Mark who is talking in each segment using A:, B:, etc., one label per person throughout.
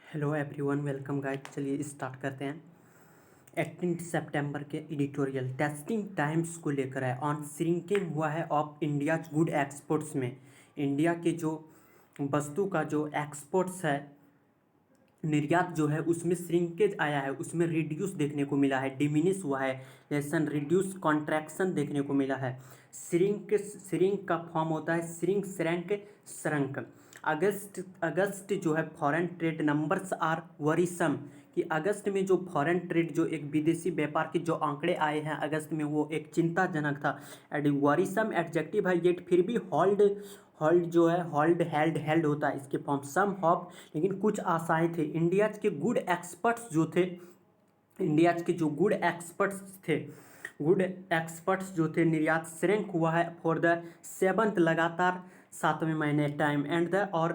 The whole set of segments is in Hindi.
A: Hello everyone, welcome guys. चलिए स्टार्ट करते हैं। 18 सितंबर के एडिटोरियल टेस्टिंग टाइम्स को लेकर है। ऑन श्रिंकिंग हुआ है ऑफ इंडियाज गुड एक्सपोर्ट्स में इंडिया के जो वस्तु का जो एक्सपोर्ट्स है, निर्यात जो है उसमें श्रिंकेज आया है, उसमें रिड्यूस देखने को मिला है, डिमिनिश हुआ है, लेसन रिड्यूस कॉन्ट्रैक्शन देखने को मिला है। श्रिंक का फॉर्म होता है श्रिंक श्रैंक श्रंक। अगस्त जो है foreign trade numbers are worrisome कि अगस्त में जो फॉरेन ट्रेड जो एक विदेशी व्यापार के जो आंकड़े आए हैं अगस्त में वो एक चिंताजनक था। एंड वरीसम एडजेक्टिव है, येट फिर भी होल्ड होल्ड जो है होल्ड हेल्ड होता है इसके फॉर्म सम हॉप, लेकिन कुछ आशाएं थे। इंडियाज के गुड एक्सपर्ट्स जो थे, इंडियाज के जो गुड एक्सपर्ट्स जो थे, निर्यात श्रिंक हुआ है फॉर द 7th लगातार 7वें महीने टाइम एंड द और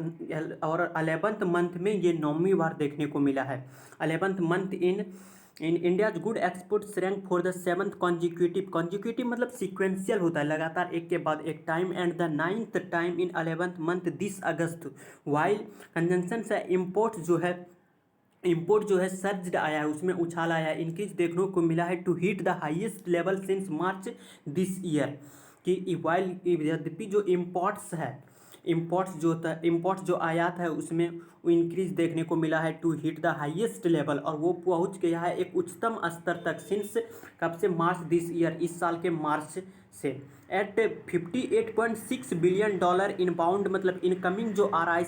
A: 11th मंथ में ये 9वीं बार देखने को मिला है। 11th month in India's good export shrank for the 7th consecutive मतलब सीक्वेंशियल होता है, लगातार एक के बाद एक time and the 9th time in 11th month this August. While conjunction से इंपोर्ट जो है सर्ज आया है, उसमें उछाल आया है, इंक्रीज देखने को मिला है to hit the highest level since March this year. कि वाइल यद्यपि जो इम्पोर्ट्स जो आयात है उसमें वो इंक्रीज देखने को मिला है to hit the highest level, और वो पहुंच गया है एक उच्चतम स्तर तक सिंस कब से, मार्च दिस ईयर, इस साल के मार्च से। एट $58.6 बिलियन इनबाउंड मतलब इनकमिंग जो आ रहा है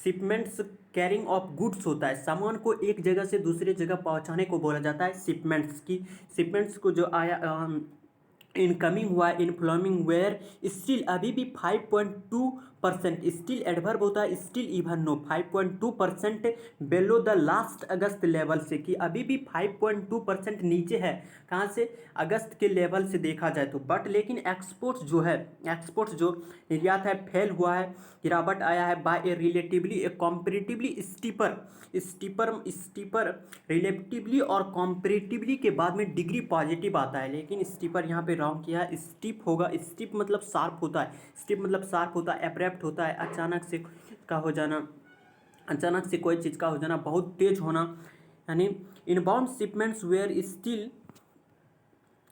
A: शिपमेंट्स कैरिंग ऑफ गुड्स होता है, सामान को एक जगह से दूसरी जगह पहुंचाने को बोला जाता है शिपमेंट्स को जो आया इनकमिंग हुआ इनफ्लोमिंग वेयर स्टिल अभी भी 5.2%, स्टिल एडवर्ब होता है still even know 5.2% bellow the last August level से, कि अभी भी 5.2% नीचे है कहाँ से, अगस्त के लेवल से देखा जाए तो। बट लेकिन एक्सपोर्ट्स जो निर्यात है फेल हुआ है, गिरावट आया है by a relatively a comparatively steeper relatively और कॉम्पेरेटिवली के बाद में डिग्री पॉजिटिव आता है, लेकिन स्टीपर यहाँ पे रॉन्ग किया है। स्टीप होगा, स्टीप मतलब शार्प होता है, एब्रप्ट होता है, अचानक से कोई चीज़ का हो जाना, बहुत तेज होना। यानी inbound shipments were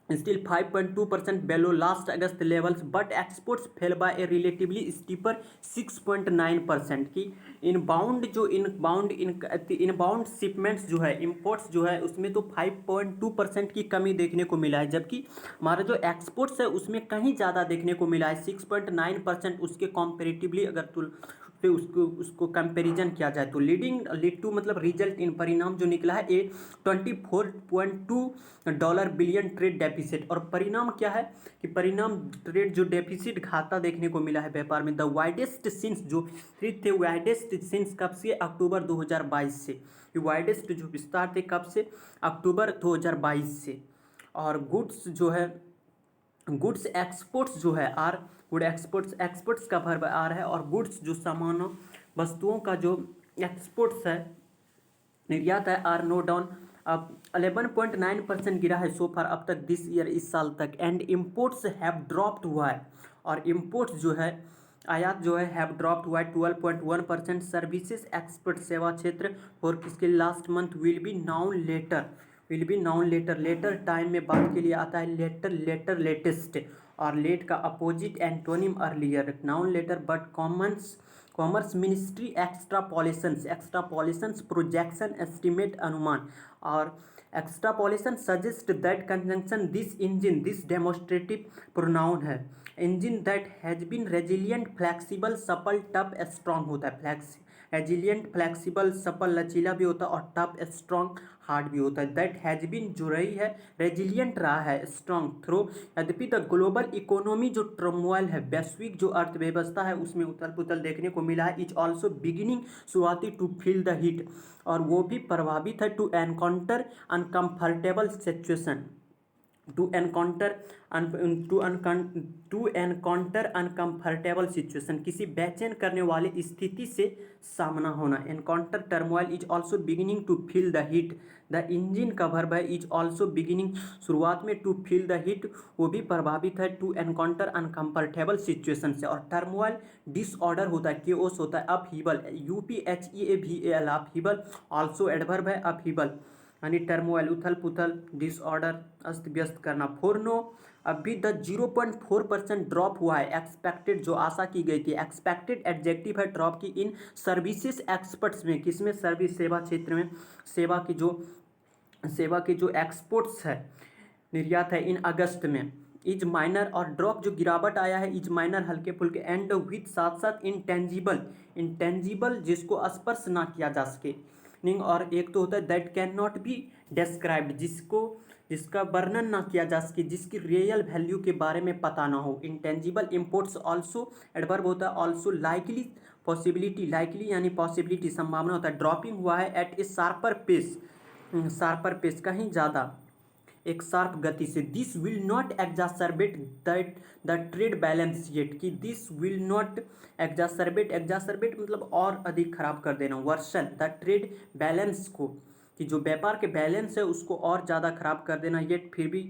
A: still 5.2% below last August levels, but exports fell by a relatively steeper 6.9% की इनबाउंड शिपमेंट्स जो है, इंपोर्ट्स जो है उसमें तो 5.2% की कमी देखने को मिला है, जबकि हमारा जो एक्सपोर्ट्स है उसमें कहीं ज़्यादा देखने को मिला है 6.9%। उसके कॉम्पेरेटिवली अगर फिर उसको कंपैरिजन किया जाए तो लीड टू मतलब रिजल्ट इन परिणाम जो निकला है ए $24.2 बिलियन ट्रेड डेफिसिट। और परिणाम क्या है कि परिणाम ट्रेड जो डेफिसिट घाटा देखने को मिला है व्यापार में, द वाइडेस्ट सिंस जो थे वाइडेस्ट सिंस कब से, अक्टूबर 2022 से। वाइडेस्ट जो विस्तार थे कब से, अक्टूबर 2022 से। और गुड्स एक्सपोर्ट्स जो है आर गुड एक्सपोर्ट्स का वर्ब आर है, और गुड्स जो सामानों वस्तुओं का जो एक्सपोर्ट्स है निर्यात है आर नो डाउन, अब 11.9% गिरा है सो फार अब तक दिस ईयर, इस साल तक। एंड इम्पोर्ट्स हैव ड्रॉप्ड हुआ है, और इम्पोर्ट्स जो है आयात जो है हैव ड्रॉप्ड हुआ है 12.1%। सर्विसेज एक्सपोर्ट सेवा क्षेत्र और किसके last month will be noun later time में बात के लिए आता है लेटेस्ट, और लेट का opposite antonym earlier, noun later but commerce ministry extrapolations projection estimate अनुमान, और extrapolation suggest that conjunction this demonstrative pronoun है, engine that has been resilient flexible supple tough strong होता है, रेजिलियंट फ्लेक्सिबल सपल लचीला भी होता है, और टफ स्ट्रॉन्ग हार्ड भी होता है। दैट हैज बीन जो रही है रेजिलियंट रहा है स्ट्रॉन्ग थ्रो, यद्यपि द ग्लोबल इकोनॉमी जो टर्मोइल है, वैश्विक जो अर्थव्यवस्था है उसमें उथल पुथल देखने को मिला है, इज ऑल्सो बिगिनिंग शुरुआती टू फील द हीट, और वो भी प्रभावित है to encounter uncomfortable situation, to encounter to encounter uncomfortable situation, किसी बेचैन करने वाली स्थिति से सामना होना। Encounter turmoil is also beginning to feel the heat, the engine का वर्ब है इज ऑल्सो बिगिनिंग, शुरुआत में टू फील द हीट वो भी प्रभावित है टू एनकाउंटर अनकंफर्टेबल सिचुएशन से। और टर्मोइल डिसऑर्डर होता है, केओस होता है, अपहीबल, UPHEAVAL अपहीबल, ऑल्सो एडवर्ब है अपहीबल, यानी टर्मोइल उथल पुथल, डिसऑर्डर अस्त व्यस्त करना। फोरनो अभी द 0.4% ड्रॉप हुआ है, एक्सपेक्टेड जो आशा की गई थी, एक्सपेक्टेड एडजेक्टिव है ड्रॉप की इन सर्विसेज एक्सपर्ट्स में, किसमें, सर्विस सेवा क्षेत्र में, सेवा की जो एक्सपोर्ट्स है निर्यात है इन अगस्त में। इज माइनर और ड्रॉप जो गिरावट आया है इज माइनर हल्के फुल्के, एंड विथ साथ साथ इंटेंजिबल, इंटेंजिबल जिसको स्पर्श ना किया जा सके, और एक तो होता है that can not be described जिसका वर्णन ना किया जा सके, जिसकी रियल वैल्यू के बारे में पता ना हो। इंटेंजिबल इम्पोर्ट्स ऑल्सो एडवर्ब होता है, ऑल्सो लाइकली पॉसिबिलिटी, लाइकली यानी पॉसिबिलिटी संभावना होता है। ड्रॉपिंग हुआ है एट ए शार्पर पेस कहीं ज़्यादा एक शार्प गति से। This will not exacerbate that the trade balance yet, कि दिस विल नॉट एग्जासर्बेट मतलब और अधिक खराब कर देना, वर्सन द ट्रेड बैलेंस को, कि जो व्यापार के बैलेंस है उसको और ज़्यादा खराब कर देना, येट फिर भी।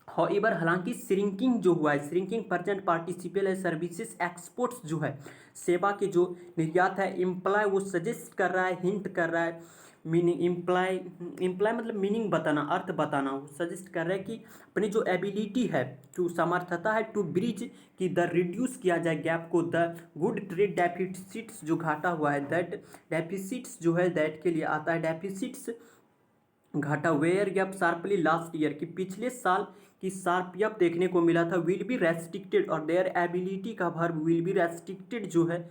A: हाउएवर हालांकि श्रिंकिंग जो हुआ है, श्रिंकिंग प्रेजेंट पार्टिसिपल है, सर्विसेज एक्सपोर्ट्स जो है सेवा के जो निर्यात है, इम्प्लाय वो सजेस्ट कर रहा है, हिंट कर रहा है, मीनिंग इम्प्लाय मतलब मीनिंग बताना, अर्थ बताना, वो सजेस्ट कर रहा है कि अपनी जो एबिलिटी है, जो समर्थता है टू ब्रिज कि द रिड्यूस किया जाए गैप को, द गुड ट्रेड डेफिसिट्स जो घाटा हुआ है, दैट डेफिसिट्स जो है दैट के लिए आता है, डेफिसिट्स घाटा, where gap sharply last year की पिछले साल की शार्प गैप देखने को मिला था, विल बी रेस्ट्रिक्टेड और देयर एबिलिटी का वर्ब विल बी रेस्ट्रिक्टेड जो है,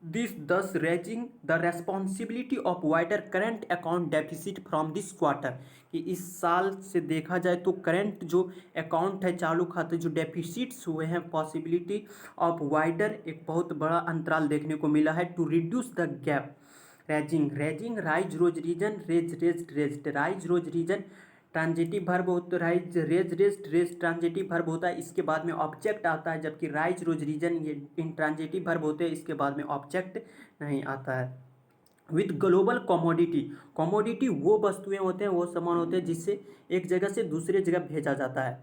A: दिस दस raising the responsibility of wider current account deficit from this quarter, कि इस साल से देखा जाए तो करेंट जो अकाउंट है चालू खाते जो डेफिसिट्स हुए हैं, पॉसिबिलिटी ऑफ वाइडर एक बहुत बड़ा अंतराल देखने को मिला है, to reduce the gap. Raising rise rose risen, raised rise rose risen transitive verb होता है, राइज रेज ट्रांजिटिव वर्ब होता है, इसके बाद में ऑब्जेक्ट आता है, जबकि राइज रोज रीजन ये इंट्रांजिटिव वर्ब होते हैं, इसके बाद में ऑब्जेक्ट नहीं आता है। विथ ग्लोबल कमोडिटी वो वस्तुएं होते हैं, वो सामान होते हैं जिससे एक जगह से दूसरे जगह भेजा जाता है।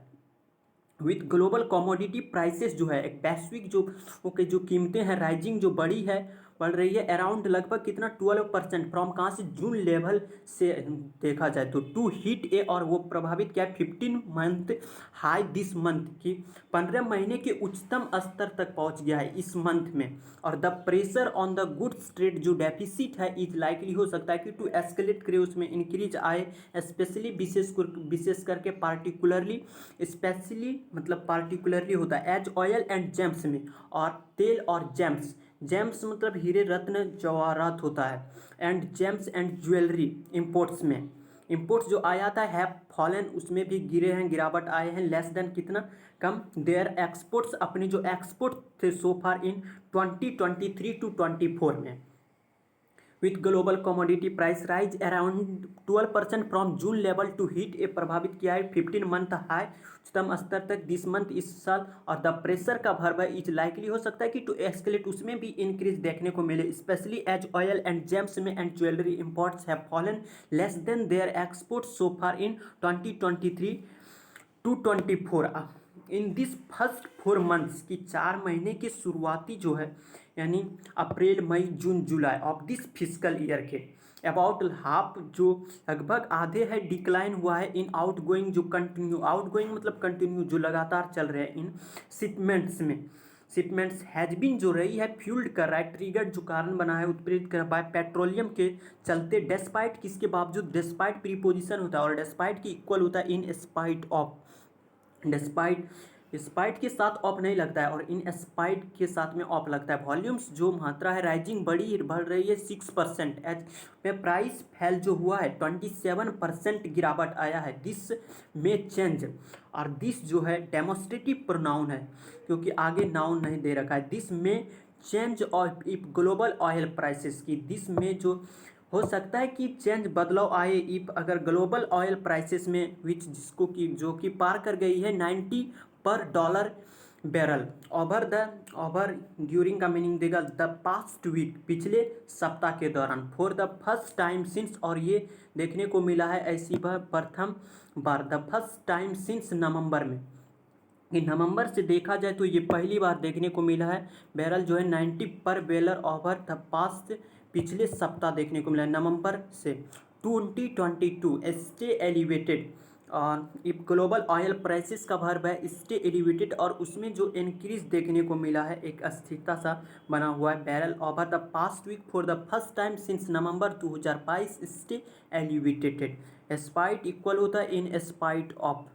A: विथ ग्लोबल कमोडिटी प्राइसेस जो है एक वैश्विक जो कीमतें हैं, राइजिंग जो बढ़ रही है, अराउंड लगभग कितना 12% फ्रॉम कहाँ से, जून लेवल से देखा जाए तो, टू हिट ए और वो प्रभावित क्या 15 मंथ हाई दिस मंथ की 15 महीने के उच्चतम स्तर तक पहुंच गया है इस मंथ में। और the pressure on the goods trade जो डेफिसिट है इज लाइकली हो सकता है कि टू एस्केलेट करे, उसमें इंक्रीज आए, स्पेशली विशेष करके पार्टिकुलरली, स्पेशली मतलब पार्टिकुलरली होता है एज ऑयल एंड जेम्स में, और तेल और जेम्स मतलब हीरे रत्न जवाहरात होता है, and James and jewellery imports जो आयात है फॉलन उसमें भी गिरे हैं, गिरावट आए हैं, लेस देन कितना कम, देयर एक्सपोर्ट्स अपने जो एक्सपोर्ट थे सो फार इन 2023 to 24 में। With global commodity price rise around 12% from June level to hit a प्रभावित किया है 15 मंथ हाई उच्चतम स्तर तक दिस मंथ इस साल। और द प्रेशर का वर्ब है इज लाइकली हो सकता है कि टू एस्केलेट उसमें भी इंक्रीज देखने को मिले, specially as oil and gems में and jewellery imports have fallen less than their exports so far in 2023 to 24। In this first 4 months की 4 महीने की शुरुआती जो है यानी अप्रैल मई जून जुलाई ऑफ दिस फिजिकल ईयर के अबाउट हाफ जो लगभग आधे है डिक्लाइन हुआ है इन आउटगोइंग जो कंटिन्यू, आउटगोइंग मतलब कंटिन्यू जो लगातार चल रहे हैं, इन शिपमेंट्स हैज बीन जो रही है फ्यूल्ड कर रहा है, ट्रिगर्ड जो कारण बना है उत्प्रेरित कर रहा है पेट्रोलियम के चलते, डेस्पाइट किसके बावजूद, डेस्पाइट प्रीपोजिशन होता है और डेस्पाइट की इक्वल होता है इन स्पाइट ऑफ, स्पाइट के साथ ऑफ नहीं लगता है और इन स्पाइट के साथ में ऑफ लगता है। वॉल्यूम्स जो मात्रा है राइजिंग बढ़ रही है 6%, एज में प्राइस फैल जो हुआ है 27% गिरावट आया है, दिस में चेंज, और दिस जो है डेमोस्ट्रेटिव प्रोनाउन है क्योंकि आगे नाउन नहीं दे रखा है, दिस में change of if global oil prices की, दिस में जो हो सकता है कि चेंज बदलाव आए इफ अगर ग्लोबल ऑयल प्राइसेस में विच जिसको कि जो कि पार कर गई है 90 पर डॉलर बैरल ओवर ड्यूरिंग का मीनिंग देगा द पास्ट वीक पिछले सप्ताह के दौरान for the first time since और ये देखने को मिला है ऐसी वह प्रथम बार द फर्स्ट टाइम सिंस नवंबर में कि नवंबर से देखा जाए तो ये पहली बार देखने को मिला है बैरल जो है 90 पर बेलर ओवर द पास्ट पिछले सप्ताह देखने को मिला है नवंबर से 2022 स्टे एलिवेटेड और इफ ग्लोबल ऑयल प्राइसेस का वर्ब है स्टे एलिवेटेड और उसमें जो इंक्रीज देखने को मिला है एक अस्थिरता सा बना हुआ है barrel over the past week for the first time since November 2022 stay elevated spite equal होता है इन स्पाइट ऑफ